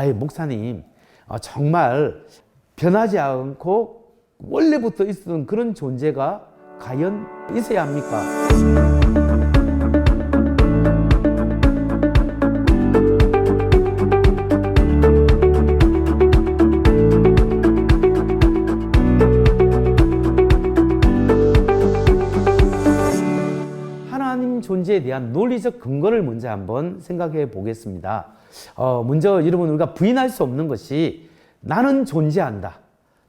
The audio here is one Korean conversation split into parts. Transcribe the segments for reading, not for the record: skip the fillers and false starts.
아이, 목사님, 정말 변하지 않고 원래부터 있었던 그런 존재가 과연 있어야 합니까? 하나님 존재에 대한 논리적 근거를 먼저 한번 생각해 보겠습니다. 먼저 여러분, 우리가 부인할 수 없는 것이 나는 존재한다.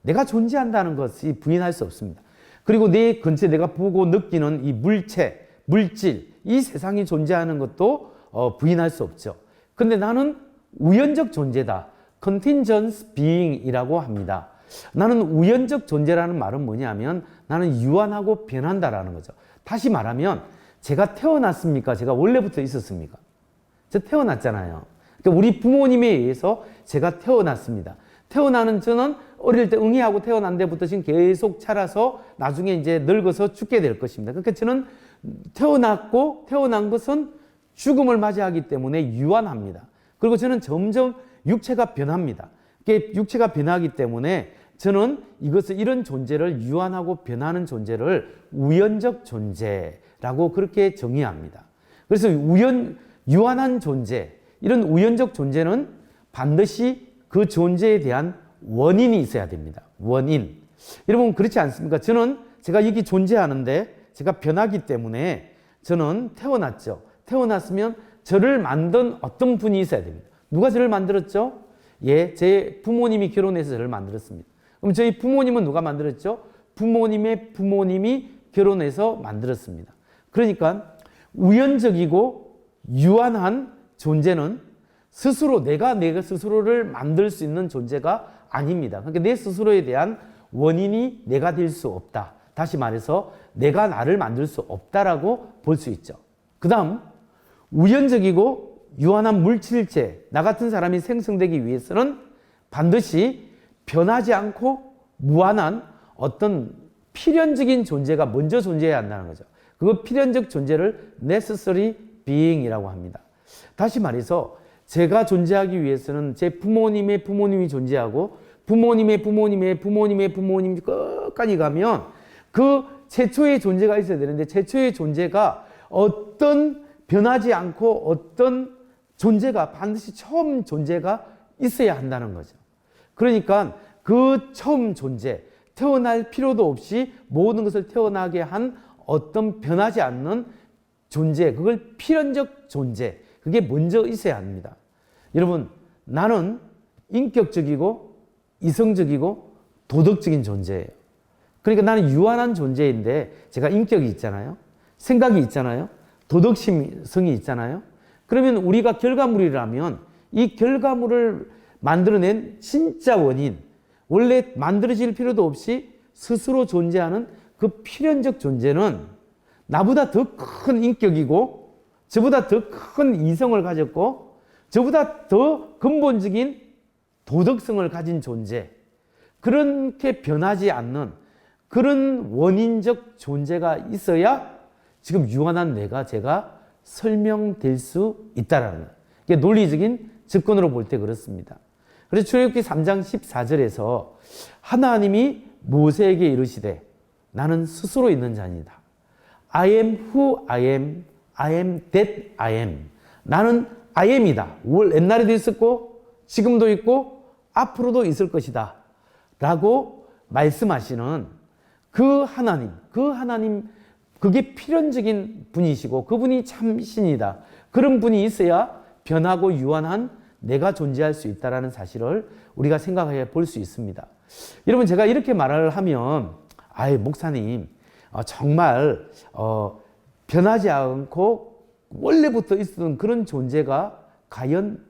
내가 존재한다는 것이 부인할 수 없습니다. 그리고 내 근처에 내가 보고 느끼는 이 물체, 물질, 이 세상이 존재하는 것도 부인할 수 없죠. 근데 나는 우연적 존재다. contingent being이라고 합니다. 나는 우연적 존재라는 말은 뭐냐면 나는 유한하고 변한다라는 거죠. 다시 말하면 제가 태어났습니까? 제가 원래부터 있었습니까? 저 태어났잖아요. 그러니까 우리 부모님에 의해서 제가 태어났습니다. 태어나는 저는 어릴 때 응애하고 태어난 데부터 지금 계속 자라서 나중에 이제 늙어서 죽게 될 것입니다. 그러니까 저는 태어난 것은 죽음을 맞이하기 때문에 유한합니다. 그리고 저는 점점 육체가 변합니다. 육체가 변하기 때문에 저는 이런 존재를 유한하고 변하는 존재를 우연적 존재라고 그렇게 정의합니다. 그래서 유한한 존재, 이런 우연적 존재는 반드시 그 존재에 대한 원인이 있어야 됩니다. 원인. 여러분, 그렇지 않습니까? 제가 여기 존재하는데 제가 변하기 때문에 저는 태어났죠. 태어났으면 저를 만든 어떤 분이 있어야 됩니다. 누가 저를 만들었죠? 예, 제 부모님이 결혼해서 저를 만들었습니다. 그럼 저희 부모님은 누가 만들었죠? 부모님의 부모님이 결혼해서 만들었습니다. 그러니까 우연적이고 유한한 존재는 스스로 내가 스스로를 만들 수 있는 존재가 아닙니다. 그러니까 내 스스로에 대한 원인이 내가 될 수 없다. 다시 말해서 내가 나를 만들 수 없다라고 볼 수 있죠. 그 다음, 우연적이고 유한한 물질체, 나 같은 사람이 생성되기 위해서는 반드시 변하지 않고 무한한 어떤 필연적인 존재가 먼저 존재해야 한다는 거죠. 그 필연적 존재를 necessary being이라고 합니다. 다시 말해서 제가 존재하기 위해서는 제 부모님의 부모님이 존재하고 부모님의 부모님의 부모님의 부모님이 끝까지 가면 그 최초의 존재가 있어야 되는데 최초의 존재가 어떤 변하지 않고 어떤 존재가 반드시 처음 존재가 있어야 한다는 거죠. 그러니까 그 처음 존재, 태어날 필요도 없이 모든 것을 태어나게 한 어떤 변하지 않는 존재, 그걸 필연적 존재, 그게 먼저 있어야 합니다. 여러분, 나는 인격적이고 이성적이고 도덕적인 존재예요. 그러니까 나는 유한한 존재인데 제가 인격이 있잖아요. 생각이 있잖아요. 도덕성이 있잖아요. 그러면 우리가 결과물이라면 이 결과물을 만들어낸 진짜 원인, 원래 만들어질 필요도 없이 스스로 존재하는 그 필연적 존재는 나보다 더 큰 인격이고 저보다 더 큰 이성을 가졌고 저보다 더 근본적인 도덕성을 가진 존재, 그렇게 변하지 않는 그런 원인적 존재가 있어야 지금 유한한 제가 설명될 수 있다라는 거예요. 이게 논리적인 접근으로 볼 때 그렇습니다. 그래서 출애굽기 3장 14절에서 하나님이 모세에게 이르시되 나는 스스로 있는 자니다. I am who I am, I am that I am. 나는 I am이다. 옛날에도 있었고 지금도 있고 앞으로도 있을 것이다 라고 말씀하시는 그 하나님, 그게 필연적인 분이시고 그분이 참 신이다. 그런 분이 있어야 변하고 유한한 내가 존재할 수 있다는 사실을 우리가 생각해 볼 수 있습니다. 여러분, 제가 이렇게 말을 하면 아이, 목사님, 정말 변하지 않고 원래부터 있었던 그런 존재가 과연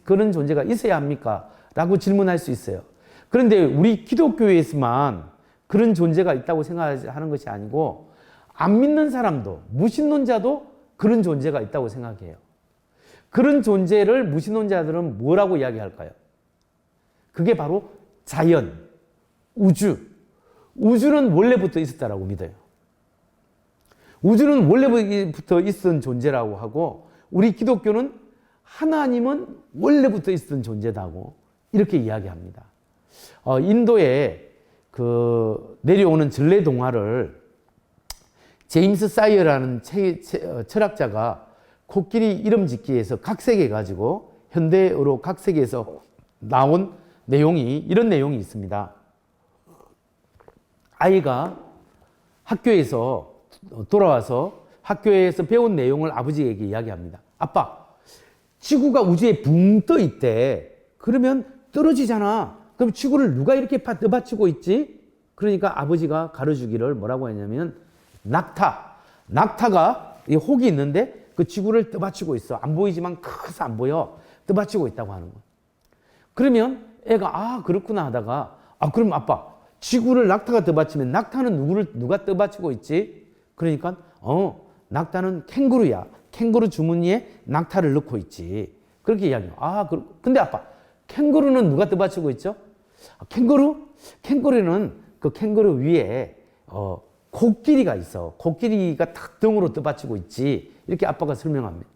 그런 존재가 있어야 합니까? 라고 질문할 수 있어요. 그런데 우리 기독교에서만 그런 존재가 있다고 생각하는 것이 아니고 안 믿는 사람도, 무신론자도 그런 존재가 있다고 생각해요. 그런 존재를 무신론자들은 뭐라고 이야기할까요? 그게 바로 자연, 우주. 우주는 원래부터 있었다라고 믿어요. 우주는 원래부터 있었던 존재라고 하고 우리 기독교는 하나님은 원래부터 있었던 존재다고 이렇게 이야기합니다. 인도에 그 내려오는 전래 동화를 제임스 사이어라는 철학자가 코끼리 이름 짓기에서 각색해 가지고 현대어로 각색해서 나온 내용이 이런 내용이 있습니다. 아이가 학교에서 돌아와서 학교에서 배운 내용을 아버지에게 이야기합니다. 아빠, 지구가 우주에 붕 떠 있대. 그러면 떨어지잖아. 그럼 지구를 누가 이렇게 떠받치고 있지? 그러니까 아버지가 가르쳐주기를 뭐라고 했냐면 낙타가 이 혹이 있는데 그 지구를 떠받치고 있어. 안 보이지만 커서 안 보여. 떠받치고 있다고 하는 거야. 그러면 애가 그렇구나 하다가 그럼 아빠, 지구를 낙타가 떠받치면 낙타는 누가 떠받치고 있지? 그러니까 낙타는 캥거루야. 캥거루 주머니에 낙타를 넣고 있지. 그렇게 이야기해요. 근데 아빠, 캥거루는 누가 떠받치고 있죠? 캥거루는 그 캥거루 위에 코끼리가 있어. 코끼리가 탁 등으로 떠받치고 있지. 이렇게 아빠가 설명합니다.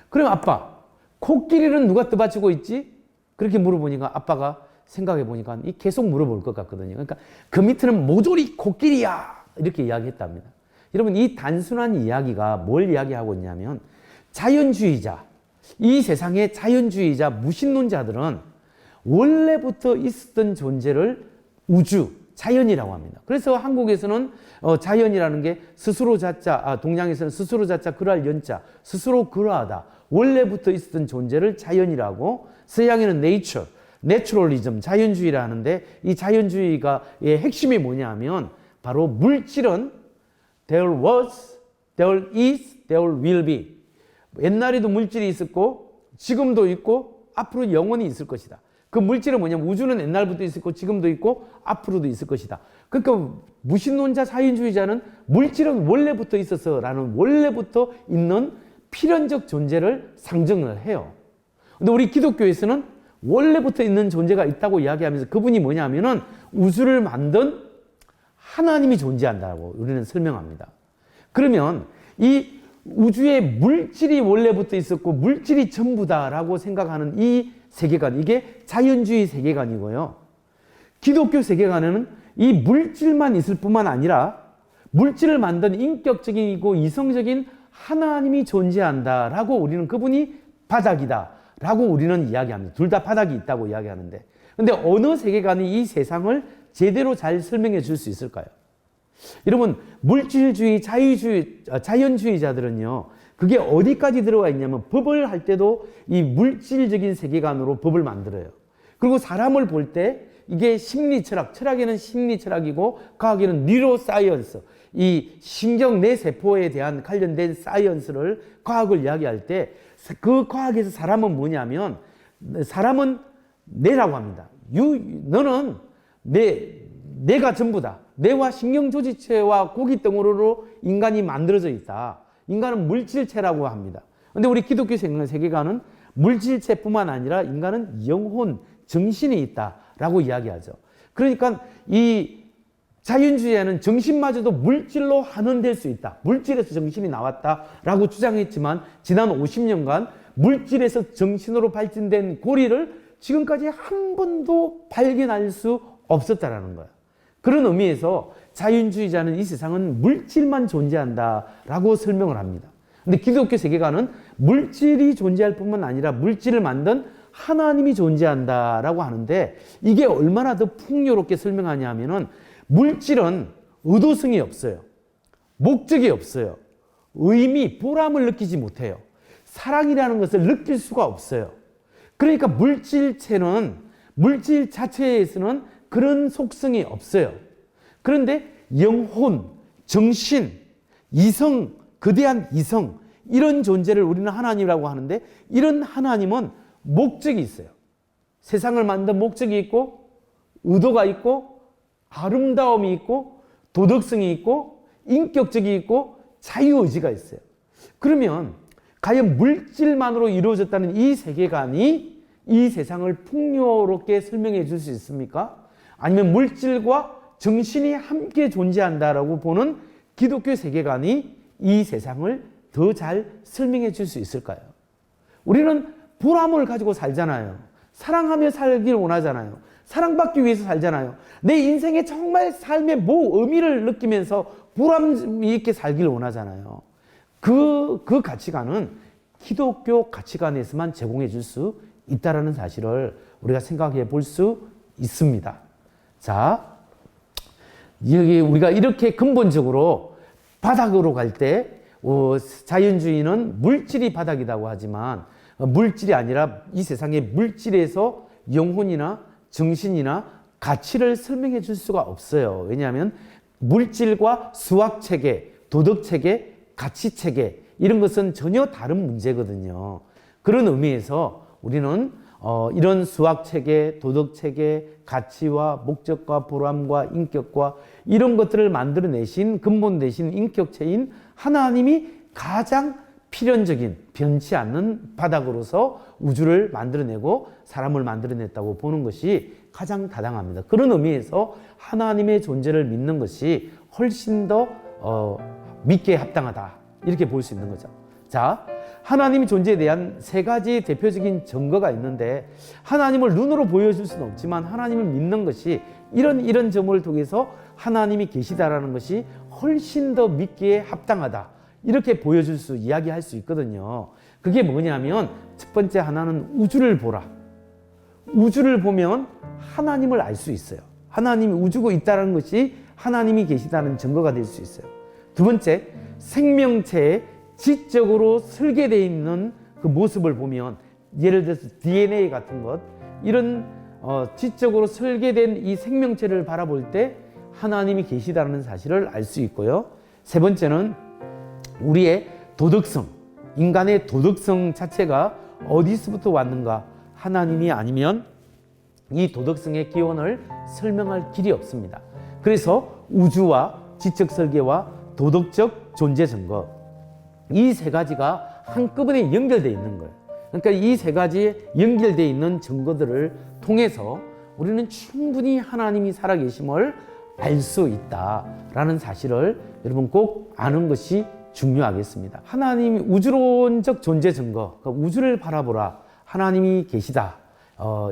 그럼 아빠, 코끼리는 누가 떠받치고 있지? 그렇게 물어보니까 아빠가 생각해 보니까 계속 물어볼 것 같거든요. 그러니까 그 밑에는 모조리 코끼리야. 이렇게 이야기했답니다. 여러분, 이 단순한 이야기가 뭘 이야기하고 있냐면 자연주의자, 이 세상의 자연주의자, 무신론자들은 원래부터 있었던 존재를 우주, 자연이라고 합니다. 그래서 한국에서는 자연이라는 게 스스로 자자, 동양에서는 스스로 자자, 그럴 연자, 스스로 그러하다. 원래부터 있었던 존재를 자연이라고, 서양에는 내추럴리즘, 자연주의라 하는데 이 자연주의의 핵심이 뭐냐면 바로 물질은 there was, there is, there will be. 옛날에도 물질이 있었고 지금도 있고 앞으로 영원히 있을 것이다. 그 물질은 뭐냐면 우주는 옛날부터 있었고 지금도 있고 앞으로도 있을 것이다. 그러니까 무신론자 자연주의자는 물질은 원래부터 있어서라는 원래부터 있는 필연적 존재를 상정을 해요. 근데 우리 기독교에서는 원래부터 있는 존재가 있다고 이야기하면서 그분이 뭐냐면은 우주를 만든 하나님이 존재한다고 우리는 설명합니다. 그러면 이 우주에 물질이 원래부터 있었고 물질이 전부다라고 생각하는 이 세계관, 이게 자연주의 세계관이고요. 기독교 세계관에는 이 물질만 있을 뿐만 아니라 물질을 만든 인격적이고 이성적인 하나님이 존재한다라고 우리는 그분이 바닥이다라고 우리는 이야기합니다. 둘 다 바닥이 있다고 이야기하는데, 근데 어느 세계관이 이 세상을 제대로 잘 설명해 줄 수 있을까요? 여러분, 물질주의, 자연주의자들은요, 그게 어디까지 들어가 있냐면 법을 할 때도 이 물질적인 세계관으로 법을 만들어요. 그리고 사람을 볼 때 이게 심리철학, 철학에는 심리철학이고 과학에는 뉴로사이언스, 이 신경 뇌세포에 대한 관련된 사이언스를, 과학을 이야기할 때 그 과학에서 사람은 뭐냐면 사람은 뇌라고 합니다. 너는 뇌가 전부다. 뇌와 신경조직체와 고기덩어리로 인간이 만들어져 있다. 인간은 물질체라고 합니다. 그런데 우리 기독교 세계관은 물질체뿐만 아니라 인간은 영혼, 정신이 있다라고 이야기하죠. 그러니까 이 자연주의자는 정신마저도 물질로 환원될 수 있다. 물질에서 정신이 나왔다라고 주장했지만 지난 50년간 물질에서 정신으로 발전된 고리를 지금까지 한 번도 발견할 수 없었다라는 거야. 그런 의미에서 자연주의자는 이 세상은 물질만 존재한다라고 설명을 합니다. 근데 기독교 세계관은 물질이 존재할 뿐만 아니라 물질을 만든 하나님이 존재한다라고 하는데, 이게 얼마나 더 풍요롭게 설명하냐 하면은 물질은 의도성이 없어요. 목적이 없어요. 의미, 보람을 느끼지 못해요. 사랑이라는 것을 느낄 수가 없어요. 그러니까 물질체는, 물질 자체에서는 그런 속성이 없어요. 그런데 영혼, 정신, 이성, 거대한 이성, 이런 존재를 우리는 하나님이라고 하는데, 이런 하나님은 목적이 있어요. 세상을 만든 목적이 있고, 의도가 있고, 아름다움이 있고, 도덕성이 있고, 인격적이 있고, 자유의지가 있어요. 그러면 과연 물질만으로 이루어졌다는 이 세계관이 이 세상을 풍요롭게 설명해 줄 수 있습니까? 아니면 물질과 정신이 함께 존재한다라고 보는 기독교 세계관이 이 세상을 더 잘 설명해 줄 수 있을까요? 우리는 보람을 가지고 살잖아요. 사랑하며 살기를 원하잖아요. 사랑받기 위해서 살잖아요. 내 인생에 정말 삶의 의미를 느끼면서 보람 있게 살기를 원하잖아요. 그 가치관은 기독교 가치관에서만 제공해 줄 수 있다는 사실을 우리가 생각해 볼 수 있습니다. 자, 여기 우리가 이렇게 근본적으로 바닥으로 갈 때 자연주의는 물질이 바닥이라고 하지만 물질이 아니라 이 세상의 물질에서 영혼이나 정신이나 가치를 설명해 줄 수가 없어요. 왜냐하면 물질과 수학체계, 도덕체계, 가치체계 이런 것은 전혀 다른 문제거든요. 그런 의미에서 우리는 이런 수학체계, 도덕체계, 가치와 목적과 보람과 인격과 이런 것들을 만들어내신 근본 되신 인격체인 하나님이 가장 필연적인 변치 않는 바닥으로서 우주를 만들어내고 사람을 만들어냈다고 보는 것이 가장 타당합니다. 그런 의미에서 하나님의 존재를 믿는 것이 훨씬 더 믿기에 합당하다 이렇게 볼 수 있는 거죠. 자, 하나님의 존재에 대한 세 가지 대표적인 증거가 있는데 하나님을 눈으로 보여줄 수는 없지만 하나님을 믿는 것이 이런 점을 통해서 하나님이 계시다라는 것이 훨씬 더 믿기에 합당하다 이렇게 보여줄 수 이야기할 수 있거든요. 그게 뭐냐면 첫 번째 하나는 우주를 보라. 우주를 보면 하나님을 알 수 있어요. 하나님이 우주고 있다는 것이 하나님이 계시다는 증거가 될 수 있어요. 두 번째, 생명체에 지적으로 설계되어 있는 그 모습을 보면 예를 들어서 DNA 같은 것 이런 지적으로 설계된 이 생명체를 바라볼 때 하나님이 계시다는 사실을 알 수 있고요. 세 번째는 우리의 도덕성, 인간의 도덕성 자체가 어디서부터 왔는가? 하나님이 아니면 이 도덕성의 기원을 설명할 길이 없습니다. 그래서 우주와 지적 설계와 도덕적 존재 증거 이 세 가지가 한꺼번에 연결되어 있는 거예요. 그러니까 이 세 가지에 연결되어 있는 증거들을 통해서 우리는 충분히 하나님이 살아계심을 알 수 있다라는 사실을 여러분 꼭 아는 것이 중요하겠습니다. 하나님이 우주론적 존재 증거, 그러니까 우주를 바라보라. 하나님이 계시다.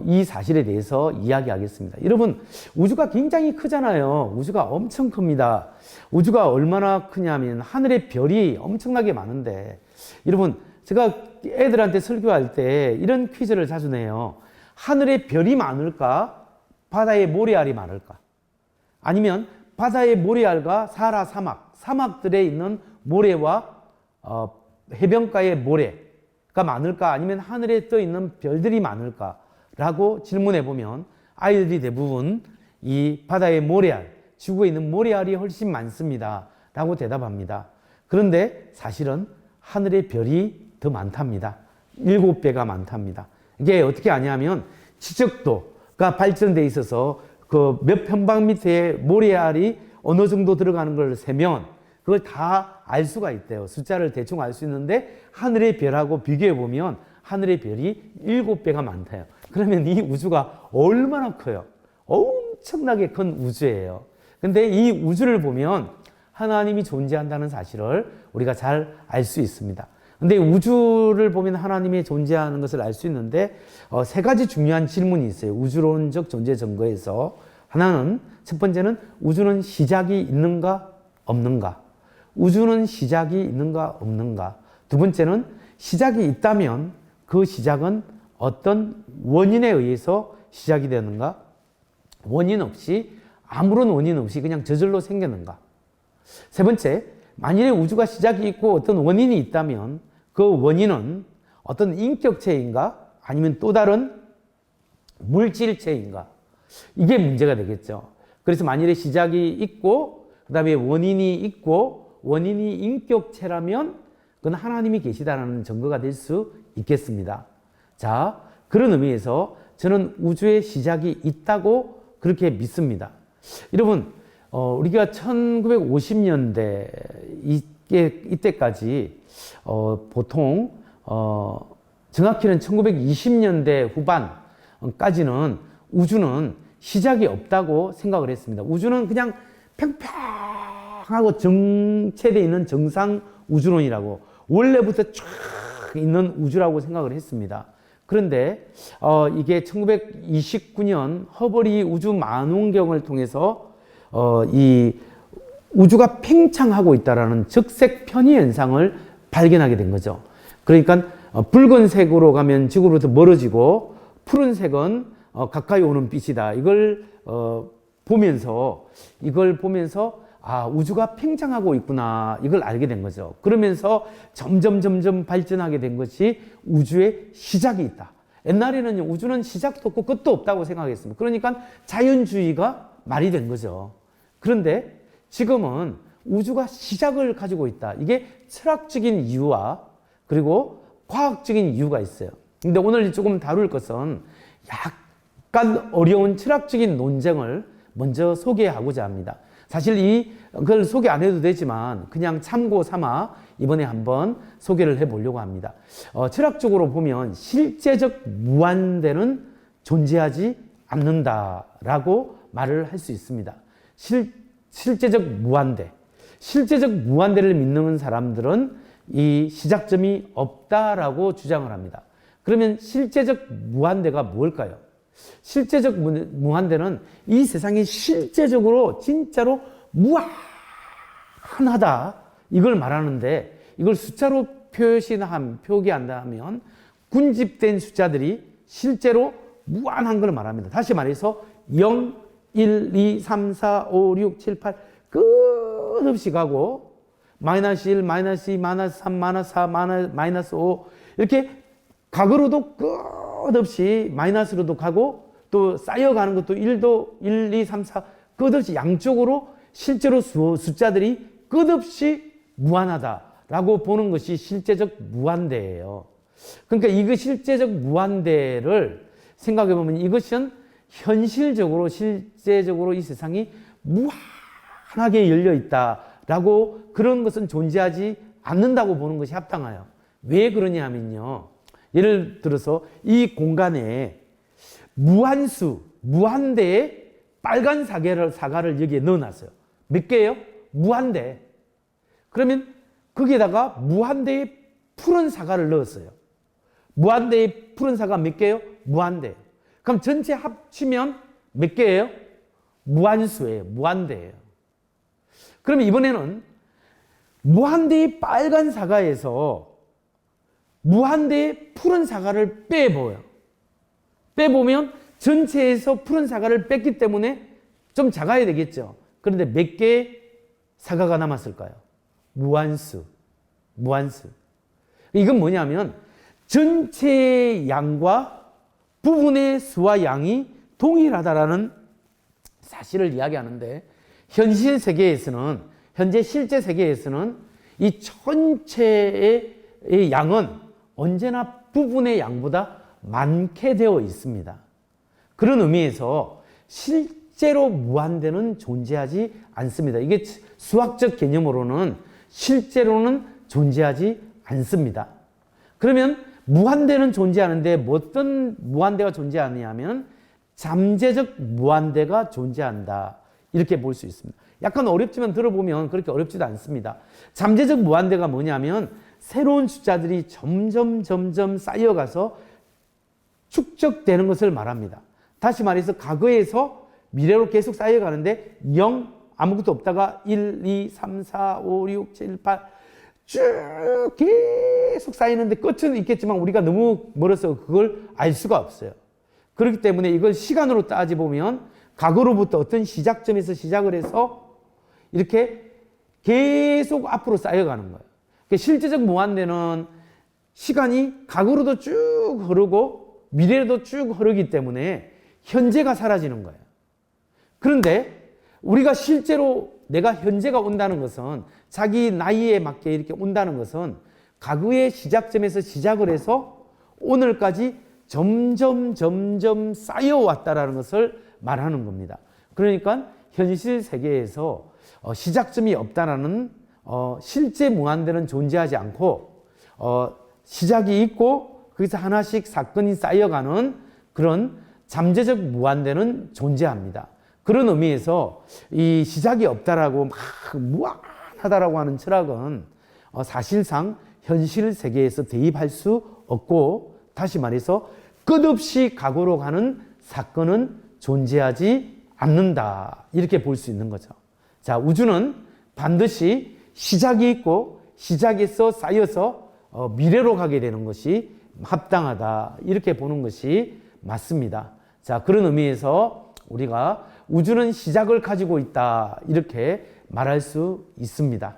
이 사실에 대해서 이야기하겠습니다. 여러분, 우주가 굉장히 크잖아요. 우주가 엄청 큽니다. 우주가 얼마나 크냐면 하늘의 별이 엄청나게 많은데 여러분, 제가 애들한테 설교할 때 이런 퀴즈를 자주 내요. 하늘에 별이 많을까? 바다에 모래알이 많을까? 아니면 바다의 모래알과 사하라 사막들에 있는 모래와 해변가의 모래가 많을까? 아니면 하늘에 떠 있는 별들이 많을까? 라고 질문해 보면 아이들이 대부분 이 바다의 모래알, 지구에 있는 모래알이 훨씬 많습니다. 라고 대답합니다. 그런데 사실은 하늘의 별이 더 많답니다. 7배가 많답니다. 이게 어떻게 아냐면 지적도가 발전되어 있어서 그 몇 평방미터의 모래알이 어느 정도 들어가는 걸 세면 그걸 다 알 수가 있대요. 숫자를 대충 알 수 있는데 하늘의 별하고 비교해 보면 하늘의 별이 7배가 많대요. 그러면 이 우주가 얼마나 커요? 엄청나게 큰 우주예요. 근데 이 우주를 보면 하나님이 존재한다는 사실을 우리가 잘 알 수 있습니다. 근데 우주를 보면 하나님이 존재하는 것을 알 수 있는데 세 가지 중요한 질문이 있어요. 우주론적 존재 증거에서 하나는 첫 번째는 우주는 시작이 있는가 없는가? 우주는 시작이 있는가 없는가? 두 번째는 시작이 있다면 그 시작은 어떤 원인에 의해서 시작이 되는가? 원인 없이 아무런 원인 없이 그냥 저절로 생겼는가? 세 번째, 만일에 우주가 시작이 있고 어떤 원인이 있다면 그 원인은 어떤 인격체인가? 아니면 또 다른 물질체인가? 이게 문제가 되겠죠. 그래서 만일에 시작이 있고 그 다음에 원인이 있고 원인이 인격체라면 그건 하나님이 계시다는 증거가 될 수 있겠습니다. 자, 그런 의미에서 저는 우주의 시작이 있다고 그렇게 믿습니다. 여러분, 우리가 1950년대 이때까지 보통 정확히는 1920년대 후반까지는 우주는 시작이 없다고 생각을 했습니다. 우주는 그냥 평평하고 정체되어 있는 정상 우주론이라고 원래부터 쫙 있는 우주라고 생각을 했습니다. 그런데 이게 1929년 허블이 우주 망원경을 통해서 이 우주가 팽창하고 있다라는 적색 편의 현상을 발견하게 된 거죠. 그러니까 붉은색으로 가면 지구로부터 멀어지고 푸른색은 가까이 오는 빛이다. 이걸 보면서 우주가 팽창하고 있구나. 이걸 알게 된 거죠. 그러면서 점점 발전하게 된 것이 우주의 시작이 있다. 옛날에는 우주는 시작도 없고 끝도 없다고 생각했습니다. 그러니까 자연주의가 말이 된 거죠. 그런데 지금은 우주가 시작을 가지고 있다. 이게 철학적인 이유와 그리고 과학적인 이유가 있어요. 근데 오늘 조금 다룰 것은 약간 어려운 철학적인 논쟁을 먼저 소개하고자 합니다. 사실 그걸 소개 안 해도 되지만 그냥 참고 삼아 이번에 한번 소개를 해보려고 합니다. 철학적으로 보면 실제적 무한대는 존재하지 않는다라고 말을 할 수 있습니다. 실제적 무한대. 실제적 무한대를 믿는 사람들은 이 시작점이 없다라고 주장을 합니다. 그러면 실제적 무한대가 뭘까요? 실제적 무한대는 이 세상이 실제적으로 진짜로 무한하다 이걸 말하는데, 이걸 숫자로 표기한다 하면 군집된 숫자들이 실제로 무한한 걸 말합니다. 다시 말해서 0, 1, 2, 3, 4, 5, 6, 7, 8 끝없이 가고 마이너스 1, 마이너스 2, 마이너스 3, 마이너스 4, 마이너스 5 이렇게 각으로도 끝없이 마이너스로도 가고 또 쌓여가는 것도 1도 1, 2, 3, 4 끝없이 양쪽으로 실제로 숫자들이 끝없이 무한하다라고 보는 것이 실제적 무한대예요. 그러니까 이거 실제적 무한대를 생각해 보면 이것은 현실적으로 실제적으로 이 세상이 무한하게 열려 있다라고, 그런 것은 존재하지 않는다고 보는 것이 합당해요. 왜 그러냐 하면요, 예를 들어서 이 공간에 무한수, 무한대의 빨간 사과를 여기에 넣어놨어요. 몇 개예요? 무한대. 그러면 거기에다가 무한대의 푸른 사과를 넣었어요. 무한대의 푸른 사과 몇 개예요? 무한대. 그럼 전체 합치면 몇 개예요? 무한수예요. 무한대예요. 그러면 이번에는 무한대의 빨간 사과에서 무한대의 푸른 사과를 빼보면 전체에서 푸른 사과를 뺐기 때문에 좀 작아야 되겠죠. 그런데 몇 개의 사과가 남았을까요? 무한수. 이건 뭐냐면 전체의 양과 부분의 수와 양이 동일하다라는 사실을 이야기하는데, 현실 세계에서는, 현재 실제 세계에서는 이 전체의 양은 언제나 부분의 양보다 많게 되어 있습니다. 그런 의미에서 실제로 무한대는 존재하지 않습니다. 이게 수학적 개념으로는 실제로는 존재하지 않습니다. 그러면 무한대는 존재하는데 어떤 무한대가 존재하느냐면 잠재적 무한대가 존재한다, 이렇게 볼 수 있습니다. 약간 어렵지만 들어보면 그렇게 어렵지도 않습니다. 잠재적 무한대가 뭐냐면 새로운 숫자들이 점점 쌓여가서 축적되는 것을 말합니다. 다시 말해서 과거에서 미래로 계속 쌓여가는데 0 아무것도 없다가 1, 2, 3, 4, 5, 6, 7, 8 쭉 계속 쌓이는데 끝은 있겠지만 우리가 너무 멀어서 그걸 알 수가 없어요. 그렇기 때문에 이걸 시간으로 따져보면 과거로부터 어떤 시작점에서 시작을 해서 이렇게 계속 앞으로 쌓여가는 거예요. 그러니까 실제적 무한대는 시간이 과거로도 쭉 흐르고 미래로도 쭉 흐르기 때문에 현재가 사라지는 거예요. 그런데 우리가 실제로 내가 현재가 온다는 것은, 자기 나이에 맞게 이렇게 온다는 것은 과거의 시작점에서 시작을 해서 오늘까지 점점 쌓여왔다라는 것을 말하는 겁니다. 그러니까 현실 세계에서 시작점이 없다라는, 실제 무한대는 존재하지 않고 시작이 있고 거기서 하나씩 사건이 쌓여가는 그런 잠재적 무한대는 존재합니다. 그런 의미에서 이 시작이 없다라고 막 무한하다라고 하는 철학은 사실상 현실 세계에서 대입할 수 없고, 다시 말해서 끝없이 과거로 가는 사건은 존재하지 않는다. 이렇게 볼 수 있는 거죠. 자, 우주는 반드시 시작이 있고 시작에서 쌓여서 미래로 가게 되는 것이 합당하다. 이렇게 보는 것이 맞습니다. 자, 그런 의미에서 우리가 우주는 시작을 가지고 있다. 이렇게 말할 수 있습니다.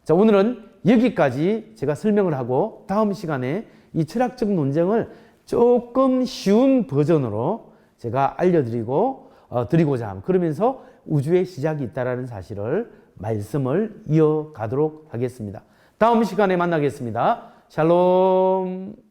자, 오늘은 여기까지 제가 설명을 하고 다음 시간에 이 철학적 논쟁을 조금 쉬운 버전으로 제가 알려드리고 드리고자 합니다. 그러면서 우주의 시작이 있다는 사실을 말씀을 이어가도록 하겠습니다. 다음 시간에 만나겠습니다. 샬롬.